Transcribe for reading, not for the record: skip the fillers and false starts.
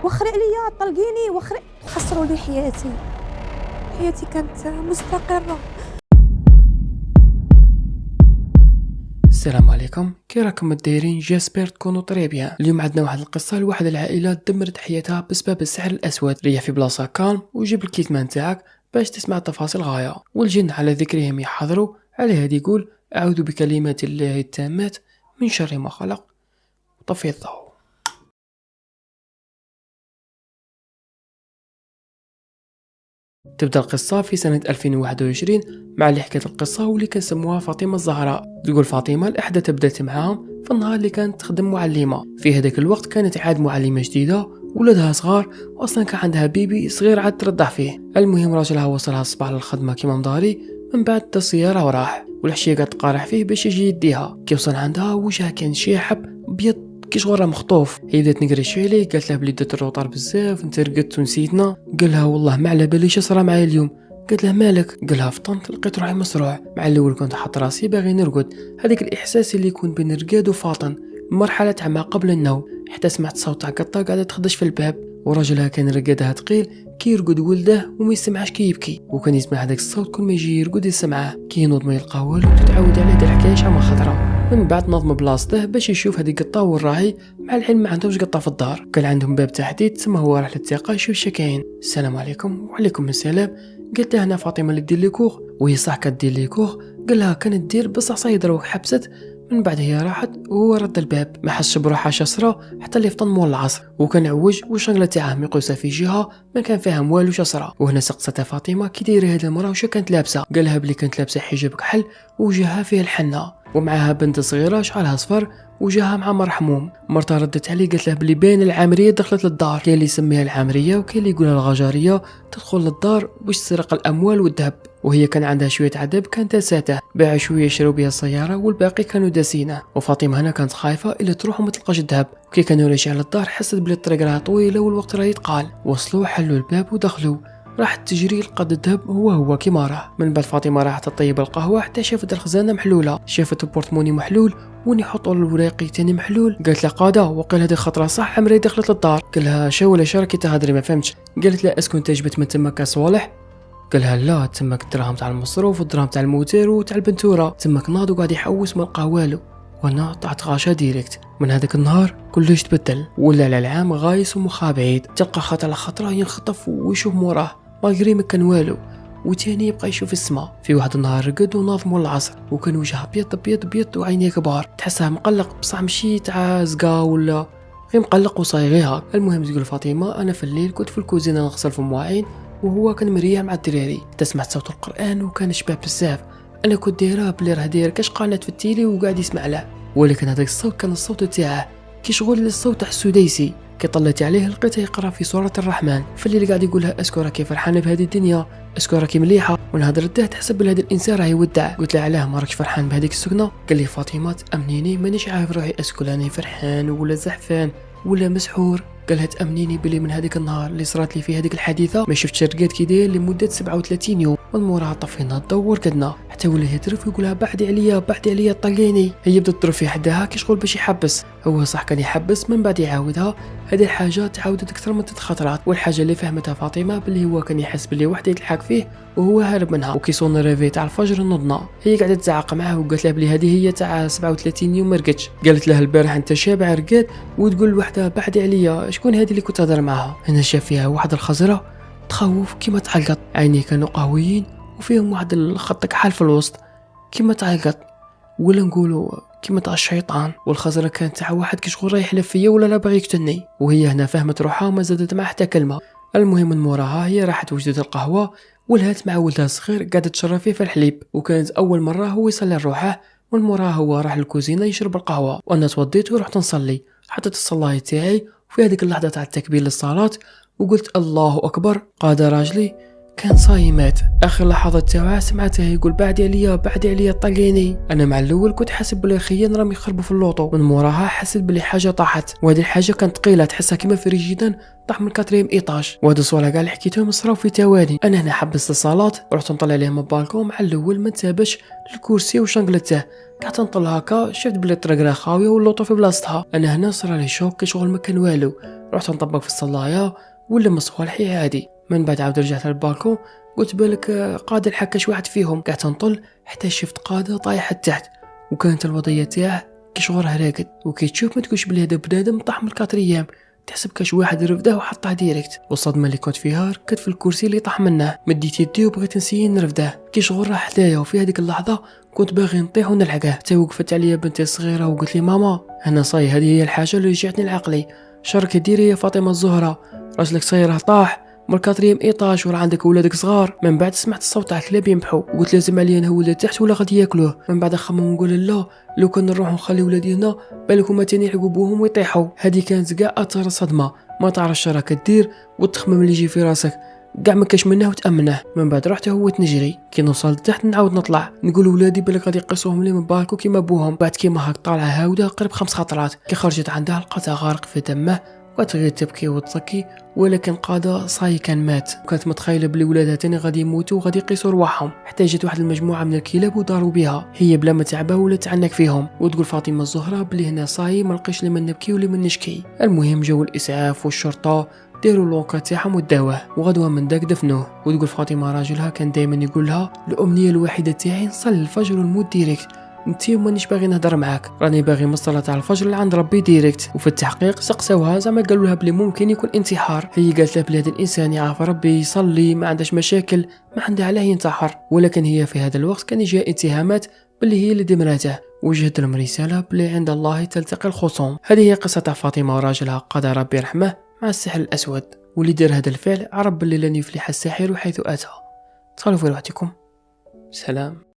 وخري عليا طلقيني وخري، خسروا لي حياتي كانت مستقرة. السلام عليكم، كي راكم دايرين؟ جاسبر تكونوا طريبيا. اليوم عندنا واحد القصه لواحد العائله دمرت حياتها بسبب السحر الاسود. ريح في بلاصه كالم وجيب الكيتمان تاعك باش تسمع تفاصيل غايه. والجن على ذكرهم يحضروا. على هذه يقول: اعوذ بكلمات الله التامات من شر ما خلق. طفي الضوء. تبدا القصه في سنه 2021 مع اللي حكت القصه واللي كنسموها فاطمه الزهراء. تقول فاطمه الاحداث بدات معاهم في النهار اللي كانت تخدم معلمه. في هذاك الوقت كانت عاد معلمه جديده، ولادها صغار، واصلا كان عندها بيبي صغير عاد ترضع فيه. المهم راجلها وصلها الصباح للخدمه كيما مداري، من بعد دا السياره وراح، والحشيه قاعد تقارح فيه باش يجي يديها. كي وصل عندها وجهها كان شاحب ابيض كي شغل مخطوف. هي بدات نقريش عليه، قالت له بلي درت الروطار بزاف، انت رقدت ونسيتنا. قال لها والله ما على باليش صرا معايا اليوم. قالت له مالك؟ قال لها فطنت لقيت روحي مسروع. مع الاول كنت حاط راسي باغي نرقد، هذيك الاحساس اللي يكون بين رقاد وفاطن، مرحله تاع ما قبل النوم، حتى سمعت صوت تاع قطه قاعده تخدش في الباب. وراجلها كان رقادها ثقيل كي يرقد ولده وما يسمعش كي يبكي، وكان يسمع هذاك الصوت كل ما يجي يرقد يسمعه. كي ينوض ما يلقى والو، تتعود عليه هاد الحكايه شحال من خطره. من بعد نظم بلاصته باش يشوف هذيك قطه والراعي، مع العلم ما عندهمش قطه في الدار، كان عندهم باب تحديد، تما هو راح للثقه يشوف شكاين. السلام عليكم. وعليكم السلام. قلت له هنا فاطمه اللي دير لي كوغ، وهي صح كدير لي كوغ. قال لها كانت دير بصح صايدروك حبست. من بعد هي راحت وهو رد الباب، ما حسش بروحها شسره حتى اللي فطن مول العصر، وكان عوج والشنقله تاعه ميقوسه في جهه ما كان فاهم والو شسره. وهنا سقستها فاطمه كي دايره هذه المراه وش كانت لابسه. قال لها بلي كانت لابسه حجاب كحل وجهها فيه الحنه، ومعها بنت صغيره شعرها صفر وجهها معمر حموم. مرتها ردت عليه قالت له بلي باين العامريه دخلت للدار. كاين اللي يسميها العامريه وكاين اللي يقولها الغجاريه، تدخل للدار باش تسرق الاموال والذهب. وهي كان عندها شويه عذاب كانت داساته، باع شويه يشرو بها السياره والباقي كانوا داسينه. وفاطمه هنا كانت خايفه الا تروح وما تلقاش الذهب. وكي كانوا راجعين للدار حست بلي الطريق راه طويله والوقت راه يتقال. وصلوا حلوا الباب ودخلوا، راحت تجري لقد الذهب هو كيما راه. من بعد فاطمه راحت تطيب القهوه حتى شافت الخزانه محلوله، شافت البورتموني محلول وين يحطوا الوراقي تاني محلول. قالت له قاده وقيل هذه خطره صح عمري دخلت للدار. قال لها شو ولا شاركي تهضري ما فهمتش. قالت له اسكو انت جبت من تمك صوالح؟ قالها لا، تمك الدراهم تاع المصروف والدراهم تاع الموتير وتاع البنتوره. تمك ناض وقاعد يحوس ما لقى والو، وانا طلعت غاشا ديريكت. من هذاك النهار كلش تبدل، ولا على العام غايس ومخا بعيد، تلقى خطره على خطره ينخطف ويشوف موراه مالغري ما كان والو. وتاني يبقى يشوف السما. في واحد النهار رقد وناض مول العصر، وكان وجهه ابيض وعينيه كبار، تحسها مقلق بصح مشي تاع زقا ولا غير مقلق وصايغيها. المهم تقول فاطمه انا في الليل كنت في الكوزينه نغسل في المواعين، وهو كان مريح مع الدراري، تسمعت صوت القران وكان شباب بزاف. انا كنت دايره بلي راه داير كاش قناه في التيلي وقاعد يسمع له، ولكن هذاك الصوت كان الصوت تاعه كي شغل الصوت تاع السديسي. كي طلعت عليه لقيته يقرا في سوره الرحمن، فاللي قاعد يقولها اسكو راكي فرحانه بهذه الدنيا، اسكو راكي مليحه. ونهضر له تحسب بلي هذا الانسان راه يودع. قلت له علاه ما راكش فرحان بهذيك السكنه؟ قال لي فاطمه تامنيني مانيش عارف روحي اسكو راني فرحان ولا زعفان ولا مسحور. قالها تامنيني بلي من هذيك النهار اللي صرات لي في هذيك الحادثه ما شفتش رقاد كي داير لمده 37 يوم. من موراها طفينا الضو ورقدنا حتى ولا يترف ويقولها بعدي عليا طلقيني. هي بدات تضرب في حدها كي شغل باش يحبس، هو صح كان يحبس من بعد يعاودها. هذه الحاجه تعاودت اكثر من 3 خطرات، والحاجه اللي فهمتها فاطمه بلي هو كان يحس بلي وحده يتلحق فيه وهو هارب منها. وكي صون ريفي تاع الفجر نضنا، هي قاعده تزعق معاه وقالت له بلي هذه هي تاع 37 يوم ما رقدش. قالت له البارح انت شابع رقاد وتقول لوحده بعدي عليا، شكون هذه اللي كنت تهضر معاها؟ هنا شاف فيها واحد الخزره تخوف كيما تعلقت، عينيه كانوا قهويين وفيهم واحد الخط كحل في الوسط كيما تعلقت، ولا نقولوا كيما تاع الشيطان. والخزره كانت تاع واحد كي شغل رايح يحلف فيا ولا لا باغي يقتلني. وهي هنا فهمت روحها وما زادت معها حتى كلمه. المهم من موراها هي راحت وجدت القهوه ولهات مع ولدها الصغير قاعده تشرب فيه في الحليب، وكانت اول مره هو يصلي لروحه. من موراها هو راح للكوزينه يشرب القهوه، وانا توضيت ورحت نصلي، حطيت الصلايه تاعي وفي هذيك اللحظه تاع التكبير للصلاه وقلت الله اكبر. قاد راجلي كان صايمات، اخر لحظات تاعها سمعتها يقول بعدي عليا طلقيني. انا مع الاول كنت حاسب بلي خيان راهم يخربوا في اللوطو، من موراها حسيت بلي حاجه طاحت، وهذه الحاجه كانت ثقيله تحسها كيما فريجيدان طاح من 4 ايطاج. وهذا الصوالح كاع اللي حكيتهم صراو في توالي. انا هنا حبست الصلاه ورحت نطلع عليه من البالكون. مع الاول ما نتابش الكرسي وشنقلته، قعدت نطل هكا شفت بلي الطريق راه خاويه واللوطو في بلاصتها. انا هنا صرا لي شوك كي شغل ما كان والو، رحت نطبق في الصلايه ولا مصوالحي عادي. من بعد عاود رجعت للبالكون، قلت بالك قادر حكاش واحد فيهم. قعدت نطل حتى شفت قادة طايح تحت، وكانت الوضعيه تاعه كي شغورها راقد، وكي تشوف ما تقولش بلي هذا بنادم طاح من 4 ايام، تحسب كاش واحد رفده وحطه ديريكت. والصدمه اللي كنت فيها ركت في الكرسي اللي طاح منه، مديت يدي وبغيت نسيي نرفده كي شغور راح حدايا. وفي هذيك اللحظه كنت باغي نطيح ونلحقه، حتى وقفت عليا بنتي الصغيره وقلت لي ماما انا صاي هذه هي الحاجه اللي رجعتني لعقلي. شرك ديري يا فاطمه الزهراء، راجلك صايره طاح من 4 ايطاج ورا عندك ولادك صغار. من بعد سمعت الصوت تاع الكلاب ينبحوا، وقلت لازم عليا نهول تحت ولا غادي ياكلوه. من بعد نخمم ونقول لا، لو كان نروح نخلي ولادي هنا بالك هما تاني يلحقوا بوهم ويطيحوا. هذه كانت كاع اثر صدمه، ما تعرفش راك دير والتخمم اللي يجي في راسك كاع ما كاش منه وتامنه. من بعد رحت هوت نجري، كي نوصل لتحت نعاود نطلع نقول ولادي بالك غادي يقصوهم لي من بالكو كيما بوهم. بعد كيما هاك طالعه هاوده قرب 5 خطرات، كي خرجت عندها لقاتها غارق في دمه وتغير تبكي وتضكي، ولكن قادة صاي كان مات. وكانت متخيله بلي ولادها تاني غادي يموتوا وغادي يقيسوا رواحهم. حتى جات واحد المجموعه من الكلاب وداروا بها، هي بلا ما تعبها ولا تعنك فيهم، وتقول فاطمه الزهراء بلي هنا صاي ما لقيش لمن نبكي ولا من نشكي. المهم جاو الاسعاف والشرطه داروا لونكا تاعهم وداوه، وغدوه من داك دفنوه. وتقول فاطمه راجلها كان دائما يقول لها الامنيه الوحيده تاعي نصلي الفجر ونموت ديريكت، انتي مانيش باغي نهضر معاك، راني باغي من الصلاه تاع الفجر لعند ربي ديريكت. وفي التحقيق سقسوها زعما قالوا لها بلي ممكن يكون انتحار. هي قالت له بلي هذا الانسان يعرف ربي يصلي ما عندهاش مشاكل، ما عندها علاه ينتحر. ولكن هي في هذا الوقت كان يجيها اتهامات بلي هي اللي دمراته، وجهت لهم رساله بلي عند الله تلتقي الخصوم. هذه هي قصه تاع فاطمه وراجلها قضى ربي يرحمه مع السحر الاسود، واللي دار هذا الفعل عرف بلي لن يفلح الساحر حيث اتى. تصلوا في روحكم. سلام.